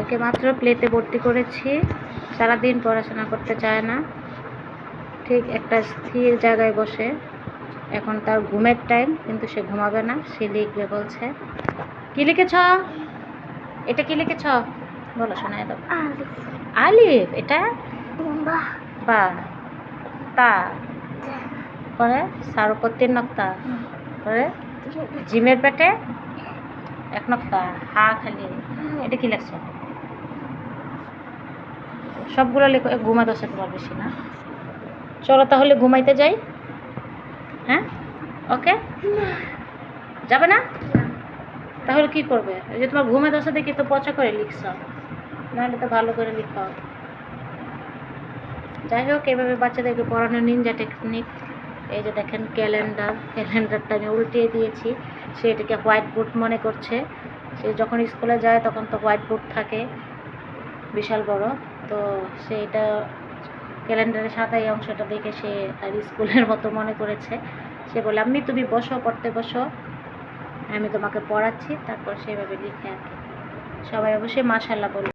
ওকে মাত্র প্লেতে ভর্তি করেছি। সারাদিন পড়াশোনা করতে চায় না, ঠিক একটা স্থির জায়গায় বসে। এখন তার ঘুমের টাইম, কিন্তু সে ঘুমাবে না, সে লিখবে বলছে। কি লিখেছ? এটা কি লিখেছ বলো, শোনায় দাও। আলিফ। এটা বা, তা, পরে সার উপর 3 নক্তা, পরে জিমের পেটে 1 নক্তা, হা খালি। এটা কি লেখছ? সবগুলো লেখো। ঘুমাতে আসে তোমার বেশি না? চলো তাহলে ঘুমাইতে যাই। হ্যাঁ, ওকে। যাবে না? তাহলে কি করবে? এই যে তোমার ঘুমে দশা দেখি তো পচা করে লিখছ, নাহলে তো ভালো করে লিখো। যাই হোক, এভাবে বাচ্চাদেরকে পড়ানোর নিনজা টেকনিক। এই যে দেখেন ক্যালেন্ডারটা আমি উল্টিয়ে দিয়েছি। সে এটাকে হোয়াইট বোর্ড মনে করছে। সে যখন স্কুলে যায় তখন তো হোয়াইট বোর্ড থাকে বিশাল বড়, তো সে এটা ক্যালেন্ডারের সাদা এই অংশটা দেখে সে তার স্কুলের মতো মনে করেছে। সে বলে, আম্মি তুমি বসো, পড়তে বসো, আমি তোমাকে পড়াচ্ছি। তারপর সেভাবে লিখে আর কি। সবাই অবশ্যই মাশাআল্লাহ বলবে।